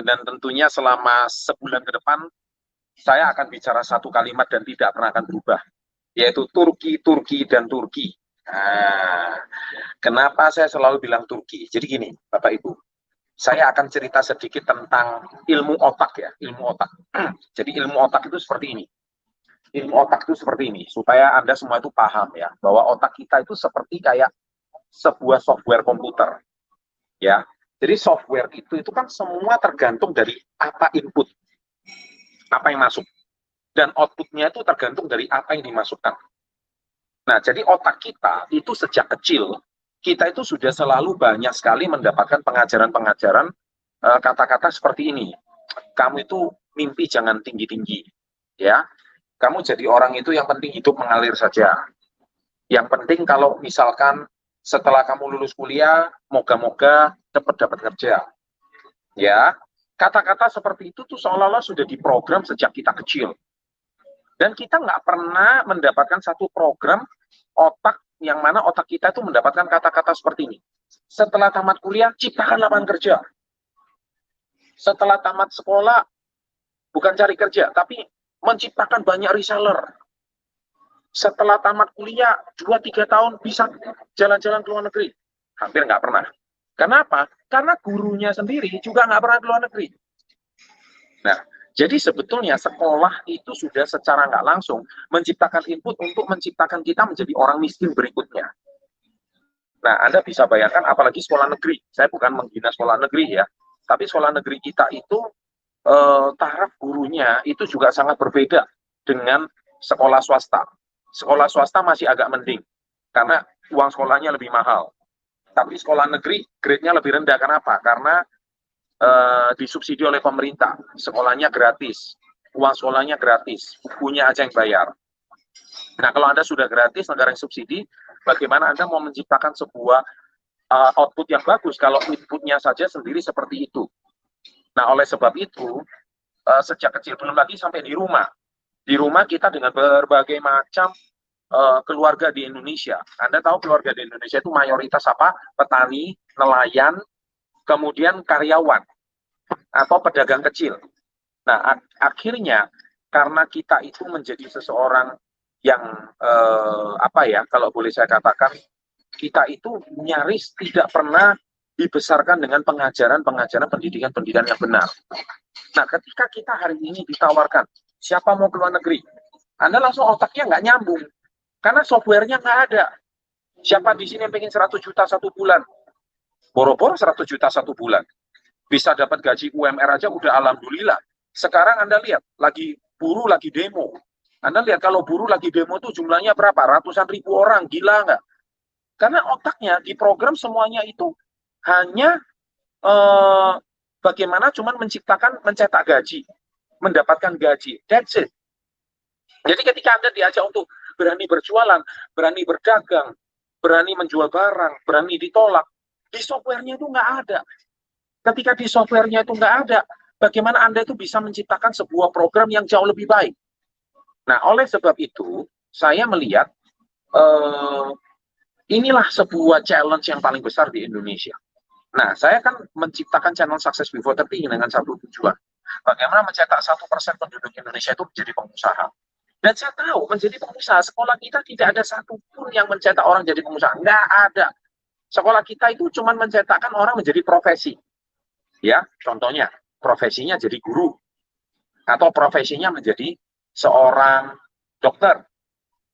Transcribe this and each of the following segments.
Dan tentunya selama sebulan ke depan, saya akan bicara satu kalimat dan tidak pernah akan berubah, yaitu Turki, Turki, dan Turki. Nah, kenapa saya selalu bilang Turki? Jadi gini, Bapak Ibu, saya akan cerita sedikit tentang ilmu otak ya, ilmu otak. Jadi ilmu otak itu seperti ini. Ilmu otak itu seperti ini, supaya Anda semua itu paham ya, bahwa otak kita itu seperti kayak sebuah software komputer, ya. Jadi software itu kan semua tergantung dari apa input, apa yang masuk, dan outputnya itu tergantung dari apa yang dimasukkan. Nah, jadi otak kita itu sejak kecil, kita itu sudah selalu banyak sekali mendapatkan pengajaran-pengajaran kata-kata seperti ini. Kamu itu mimpi jangan tinggi-tinggi, ya. Kamu jadi orang itu yang penting hidup mengalir saja. Yang penting kalau misalkan setelah kamu lulus kuliah, moga-moga dapat kerja. Ya, kata-kata seperti itu tuh seolah-olah sudah diprogram sejak kita kecil. Dan kita nggak pernah mendapatkan satu program otak yang mana otak kita itu mendapatkan kata-kata seperti ini. Setelah tamat kuliah, ciptakan lapangan kerja. Setelah tamat sekolah, bukan cari kerja, tapi menciptakan banyak reseller. Setelah tamat kuliah, 2-3 tahun bisa jalan-jalan ke luar negeri. Hampir nggak pernah. Kenapa? Karena gurunya sendiri juga nggak pernah ke luar negeri. Nah, jadi sebetulnya sekolah itu sudah secara nggak langsung menciptakan input untuk menciptakan kita menjadi orang miskin berikutnya. Nah, Anda bisa bayangkan apalagi sekolah negeri. Saya bukan menghina sekolah negeri ya, tapi sekolah negeri kita itu taraf gurunya itu juga sangat berbeda dengan sekolah swasta. Sekolah swasta masih agak mending, karena uang sekolahnya lebih mahal. Tapi sekolah negeri grade-nya lebih rendah. Kenapa? Karena disubsidi oleh pemerintah. Sekolahnya gratis, uang sekolahnya gratis, bukunya aja yang bayar. Nah, kalau Anda sudah gratis, negara yang subsidi, bagaimana Anda mau menciptakan sebuah output yang bagus kalau inputnya saja sendiri seperti itu? Nah, oleh sebab itu, sejak kecil, belum lagi sampai di rumah. Di rumah kita dengan berbagai macam keluarga di Indonesia. Anda tahu keluarga di Indonesia itu mayoritas apa? Petani, nelayan, kemudian karyawan atau pedagang kecil. Nah, akhirnya karena kita itu menjadi seseorang yang apa ya, kalau boleh saya katakan, kita itu nyaris tidak pernah dibesarkan dengan pengajaran-pengajaran pendidikan-pendidikan yang benar. Nah, ketika kita hari ini ditawarkan, siapa mau ke luar negeri? Anda langsung otaknya nggak nyambung, karena softwarenya nggak ada. Siapa di sini yang pengen 100 juta satu bulan? Boro-boro 100 juta satu bulan. Bisa dapat gaji UMR aja udah alhamdulillah. Sekarang Anda lihat, lagi buruh lagi demo. Anda lihat kalau buruh lagi demo tuh jumlahnya berapa? Ratusan ribu orang, gila nggak? Karena otaknya diprogram semuanya itu hanya bagaimana cuman menciptakan, mencetak gaji, mendapatkan gaji. That's it. Jadi ketika Anda diajak untuk berani berjualan, berani berdagang, berani menjual barang, berani ditolak, di softwarenya itu nggak ada. Ketika di softwarenya itu nggak ada, bagaimana Anda itu bisa menciptakan sebuah program yang jauh lebih baik? Nah, oleh sebab itu, saya melihat inilah sebuah challenge yang paling besar di Indonesia. Nah, saya kan menciptakan channel Success Before 30 dengan satu tujuan. Bagaimana mencetak 1% penduduk Indonesia itu menjadi pengusaha. Dan saya tahu menjadi pengusaha, sekolah kita tidak ada satupun yang mencetak orang jadi pengusaha. Nggak ada. Sekolah kita itu cuma mencetakkan orang menjadi profesi. Ya, contohnya profesinya jadi guru atau profesinya menjadi seorang dokter.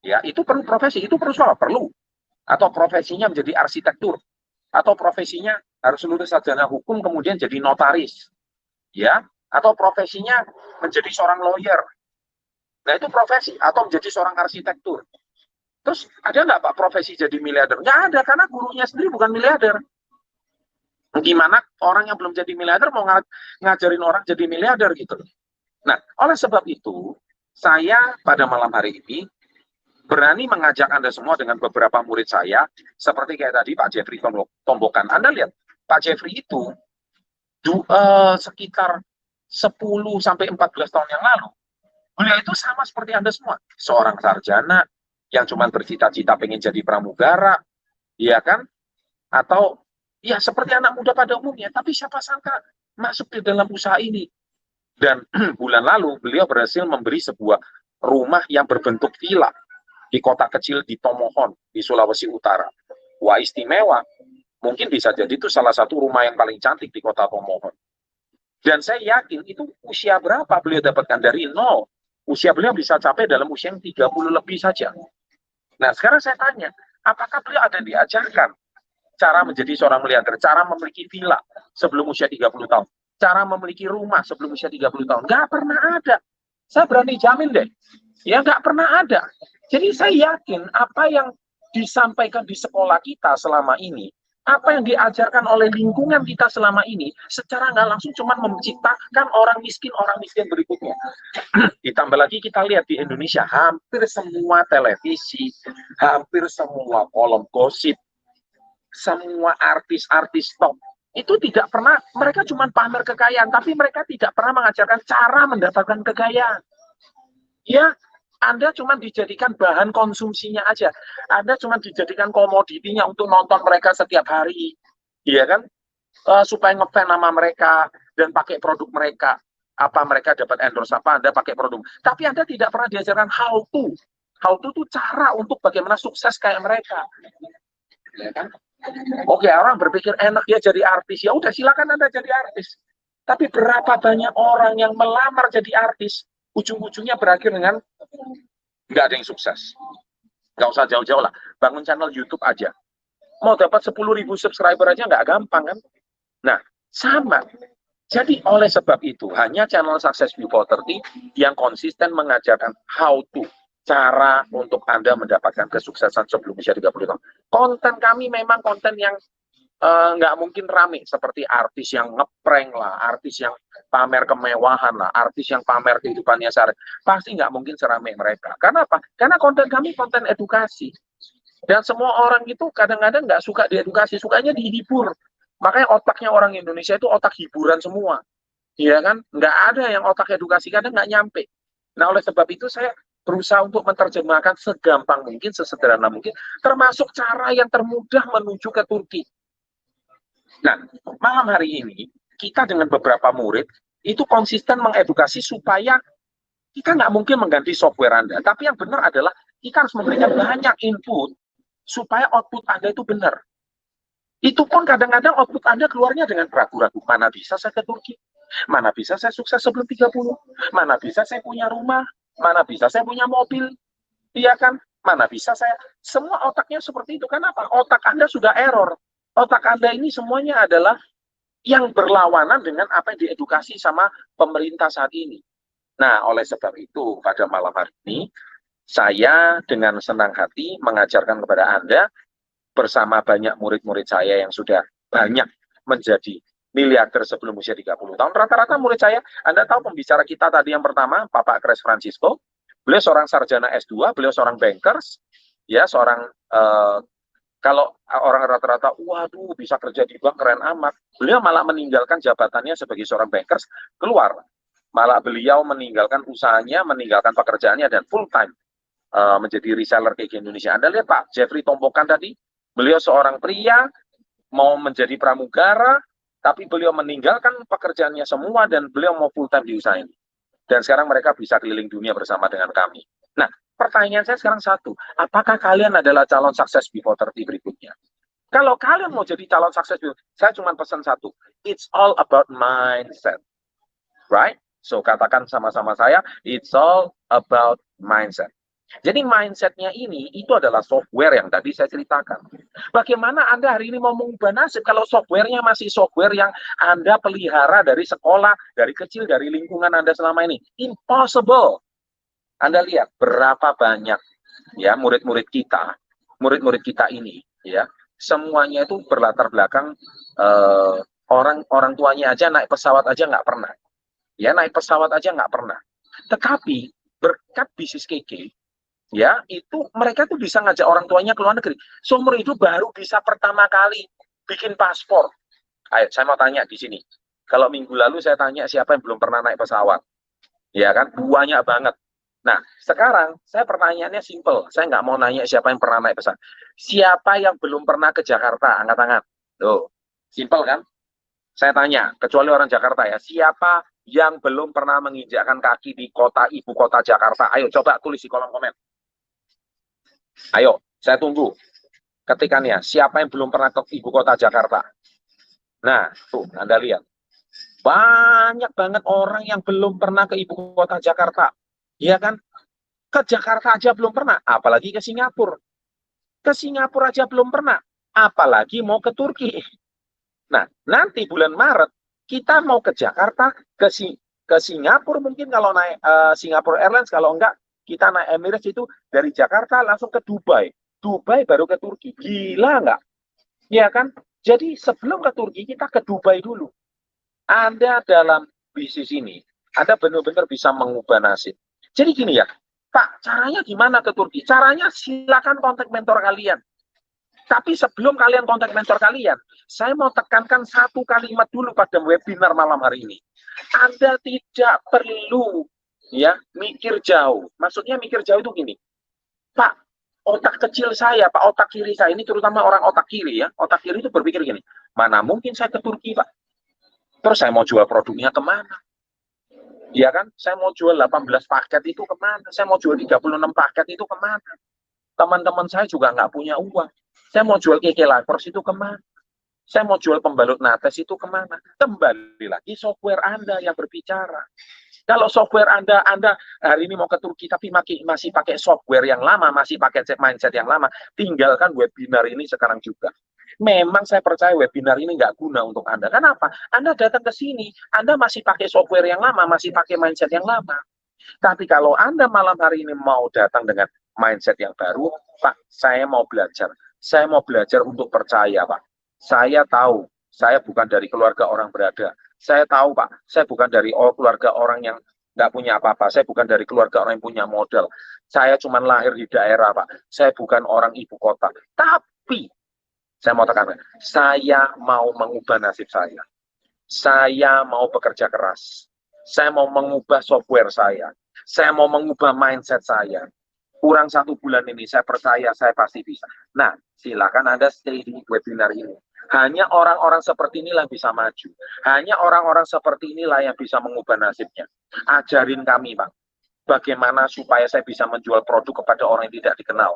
Ya, itu perlu profesi, itu perlu sekolah, perlu. Atau profesinya menjadi arsitektur, atau profesinya harus lulus sarjana hukum kemudian jadi notaris. Ya, atau profesinya menjadi seorang lawyer. Nah, itu profesi, atau menjadi seorang arsitektur. Terus ada nggak Pak profesi jadi miliarder? Nggak ada, karena gurunya sendiri bukan miliarder. Gimana orang yang belum jadi miliarder mau ngajarin orang jadi miliarder gitu. Nah, oleh sebab itu, saya pada malam hari ini berani mengajak Anda semua dengan beberapa murid saya, seperti kayak tadi Pak Jeffrey Tombokan. Anda lihat, Pak Jeffrey itu sekitar 10-14 tahun yang lalu, beliau itu sama seperti Anda semua. Seorang sarjana yang cuma bercita-cita pengen jadi pramugara, ya kan? Atau ya seperti anak muda pada umumnya. Tapi siapa sangka masuk di dalam usaha ini. Dan bulan lalu beliau berhasil memberi sebuah rumah yang berbentuk villa di kota kecil di Tomohon, di Sulawesi Utara. Wah, istimewa. Mungkin bisa jadi itu salah satu rumah yang paling cantik di kota Tomohon. Dan saya yakin itu usia berapa beliau dapatkan dari nol. Usia beliau bisa capai dalam usia yang 30 lebih saja. Nah, sekarang saya tanya, apakah beliau ada diajarkan cara menjadi seorang miliarder, cara memiliki villa sebelum usia 30 tahun, cara memiliki rumah sebelum usia 30 tahun? Nggak pernah ada. Saya berani jamin deh. Ya, nggak pernah ada. Jadi saya yakin apa yang disampaikan di sekolah kita selama ini, apa yang diajarkan oleh lingkungan kita selama ini, secara nggak langsung cuma menciptakan orang miskin berikutnya. Ditambah lagi kita lihat di Indonesia, hampir semua televisi, hampir semua kolom gosip, semua artis-artis top, itu tidak pernah, mereka cuma pamer kekayaan, tapi mereka tidak pernah mengajarkan cara mendapatkan kekayaan. Ya, Anda cuma dijadikan bahan konsumsinya aja. Anda cuma dijadikan komoditinya untuk nonton mereka setiap hari. Iya kan? Supaya ngefans nama mereka dan pakai produk mereka. Apa mereka dapat endorse apa, Anda pakai produk. Tapi Anda tidak pernah diajarkan how to. How to itu cara untuk bagaimana sukses kayak mereka. Ya kan? Oke, orang berpikir enak ya jadi artis. Ya udah, silakan Anda jadi artis. Tapi berapa banyak orang yang melamar jadi artis, ujung-ujungnya berakhir dengan nggak ada yang sukses. Nggak usah jauh-jauh lah, bangun channel YouTube aja. Mau dapat 10.000 subscriber aja nggak gampang kan? Nah, sama. Jadi oleh sebab itu, hanya channel Success Before 30 yang konsisten mengajarkan how to, cara untuk Anda mendapatkan kesuksesan sebelum usia 30 tahun. Konten kami memang konten yang nggak mungkin rame seperti artis yang ngeprank lah, artis yang pamer kemewahan lah, artis yang pamer kehidupannya sehari. Pasti nggak mungkin serame mereka. Karena apa? Karena konten kami konten edukasi. Dan semua orang itu kadang-kadang nggak suka diedukasi, sukanya dihibur. Makanya otaknya orang Indonesia itu otak hiburan semua. Iya kan? Nggak ada yang otak edukasi, kadang nggak nyampe. Nah, oleh sebab itu saya berusaha untuk menerjemahkan segampang mungkin, sesederhana mungkin, termasuk cara yang termudah menuju ke Turki. Nah, malam hari ini kita dengan beberapa murid itu konsisten mengedukasi supaya kita nggak mungkin mengganti software Anda. Tapi yang benar adalah kita harus memberikan banyak input supaya output Anda itu benar. Itu pun kadang-kadang output Anda keluarnya dengan ragu-ragu. Mana bisa saya ke Turki? Mana bisa saya sukses sebelum 30? Mana bisa saya punya rumah? Mana bisa saya punya mobil? Iya kan? Mana bisa saya? Semua otaknya seperti itu. Kenapa? Otak Anda sudah error. Otak Anda ini semuanya adalah yang berlawanan dengan apa yang diedukasi sama pemerintah saat ini. Nah, oleh sebab itu, pada malam hari ini, saya dengan senang hati mengajarkan kepada Anda, bersama banyak murid-murid saya yang sudah banyak menjadi miliarder sebelum usia 30 tahun. Rata-rata murid saya, Anda tahu pembicara kita tadi yang pertama, Bapak Chris Francisco, beliau seorang sarjana S2, beliau seorang bankers, ya, seorang kalau orang rata-rata, waduh bisa kerja di bank keren amat. Beliau malah meninggalkan jabatannya sebagai seorang bankers, keluar. Malah beliau meninggalkan usahanya, meninggalkan pekerjaannya, dan full time menjadi reseller KG Indonesia. Anda lihat Pak Jeffrey Tompokan tadi, beliau seorang pria, mau menjadi pramugara, tapi beliau meninggalkan pekerjaannya semua, dan beliau mau full time di usaha ini. Dan sekarang mereka bisa keliling dunia bersama dengan kami. Nah, pertanyaan saya sekarang satu, apakah kalian adalah calon sukses before 30 berikutnya? Kalau kalian mau jadi calon sukses, saya cuma pesan satu, it's all about mindset, right? So, katakan sama-sama saya, it's all about mindset. Jadi mindsetnya ini, itu adalah software yang tadi saya ceritakan. Bagaimana Anda hari ini mau mengubah nasib kalau softwarenya masih software yang Anda pelihara dari sekolah, dari kecil, dari lingkungan Anda selama ini? Impossible. Anda lihat berapa banyak ya murid-murid kita ini ya, semuanya itu berlatar belakang orang tuanya aja naik pesawat aja nggak pernah. Ya, naik pesawat aja nggak pernah. Tetapi berkat bisnis KK, ya, itu mereka tuh bisa ngajak orang tuanya ke luar negeri. Seumur hidup baru bisa pertama kali bikin paspor. Ayo, saya mau tanya di sini. Kalau minggu lalu saya tanya siapa yang belum pernah naik pesawat. Ya kan, banyak banget. Nah, sekarang saya pertanyaannya simple. Saya nggak mau nanya siapa yang pernah naik pesawat. Siapa yang belum pernah ke Jakarta? Angkat tangan. Tuh, simple kan? Saya tanya, kecuali orang Jakarta ya, siapa yang belum pernah menginjakkan kaki di kota ibu kota Jakarta? Ayo coba tulis di kolom komen. Ayo, saya tunggu ketikannya. Siapa yang belum pernah ke ibu kota Jakarta? Nah, tuh Anda lihat. Banyak banget orang yang belum pernah ke ibu kota Jakarta. Iya kan? Ke Jakarta aja belum pernah, apalagi ke Singapura. Ke Singapura aja belum pernah, apalagi mau ke Turki. Nah, nanti bulan Maret kita mau ke Jakarta, ke Singapura mungkin kalau naik Singapore Airlines, kalau enggak kita naik Emirates itu dari Jakarta langsung ke Dubai. Dubai baru ke Turki. Gila enggak? Ya kan? Jadi sebelum ke Turki kita ke Dubai dulu. Anda dalam bisnis ini, Anda benar-benar bisa mengubah nasib. Jadi gini ya, Pak, caranya gimana ke Turki? Caranya silakan kontak mentor kalian. Tapi sebelum kalian kontak mentor kalian, saya mau tekankan satu kalimat dulu pada webinar malam hari ini. Anda tidak perlu ya mikir jauh. Maksudnya mikir jauh itu gini, Pak, otak kecil saya, Pak, otak kiri saya ini terutama orang otak kiri ya. Otak kiri itu berpikir gini, mana mungkin saya ke Turki, Pak? Terus saya mau jual produknya kemana? Ya kan? Saya mau jual 18 paket itu kemana? Saya mau jual 36 paket itu kemana? Teman-teman saya juga nggak punya uang. Saya mau jual keke Lifers itu kemana? Saya mau jual pembalut nates itu kemana? Kembali lagi software Anda yang berbicara. Kalau software Anda hari ini mau ke Turki tapi masih pakai software yang lama, masih pakai mindset yang lama, tinggalkan webinar ini sekarang juga. Memang saya percaya webinar ini nggak guna untuk Anda. Kenapa? Anda datang ke sini, Anda masih pakai software yang lama, masih pakai mindset yang lama. Tapi kalau Anda malam hari ini mau datang dengan mindset yang baru, Pak, saya mau belajar. Saya mau belajar untuk percaya, Pak. Saya tahu, saya bukan dari keluarga orang berada. Saya tahu, Pak, saya bukan dari keluarga orang yang nggak punya apa-apa. Saya bukan dari keluarga orang yang punya modal. Saya cuma lahir di daerah, Pak. Saya bukan orang ibu kota. Tapi, saya mau tekankan, saya mau mengubah nasib saya. Saya mau bekerja keras. Saya mau mengubah software saya. Saya mau mengubah mindset saya. Kurang 1 bulan ini, saya percaya saya pasti bisa. Nah, silakan Anda stay di webinar ini. Hanya orang-orang seperti inilah yang bisa maju. Hanya orang-orang seperti inilah yang bisa mengubah nasibnya. Ajarin kami, Pak. Bagaimana supaya saya bisa menjual produk kepada orang yang tidak dikenal.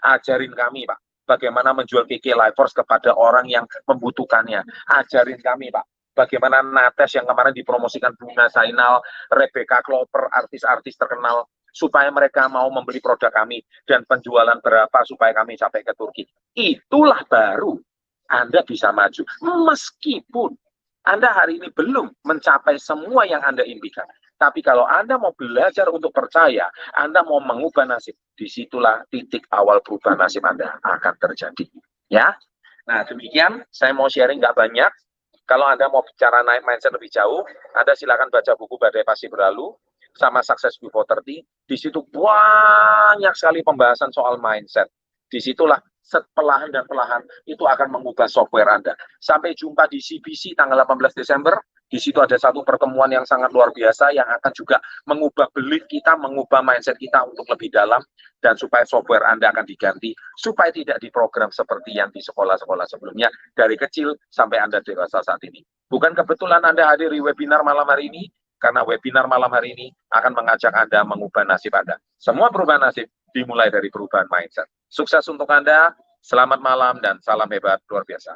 Ajarin kami, Pak. Bagaimana menjual KK Lifers kepada orang yang membutuhkannya. Ajarin kami, Pak. Bagaimana Nates yang kemarin dipromosikan Bunga Zainal, Rebecca Kloper, artis-artis terkenal, supaya mereka mau membeli produk kami dan penjualan berapa supaya kami sampai ke Turki. Itulah baru Anda bisa maju. Meskipun Anda hari ini belum mencapai semua yang Anda impikan. Tapi kalau Anda mau belajar untuk percaya, Anda mau mengubah nasib, disitulah titik awal perubahan nasib Anda akan terjadi. Ya, nah demikian, saya mau sharing nggak banyak. Kalau Anda mau bicara naik mindset lebih jauh, Anda silakan baca buku Badai Pasti Berlalu sama Success Before 30. Di situ banyak sekali pembahasan soal mindset. Disitulah perlahan dan perlahan itu akan mengubah software Anda. Sampai jumpa di CBC tanggal 18 Desember. Di situ ada satu pertemuan yang sangat luar biasa yang akan juga mengubah belief kita, mengubah mindset kita untuk lebih dalam, dan supaya software Anda akan diganti, supaya tidak diprogram seperti yang di sekolah-sekolah sebelumnya, dari kecil sampai Anda dewasa saat ini. Bukan kebetulan Anda hadiri webinar malam hari ini, karena webinar malam hari ini akan mengajak Anda mengubah nasib Anda. Semua perubahan nasib dimulai dari perubahan mindset. Sukses untuk Anda, selamat malam, dan salam hebat luar biasa.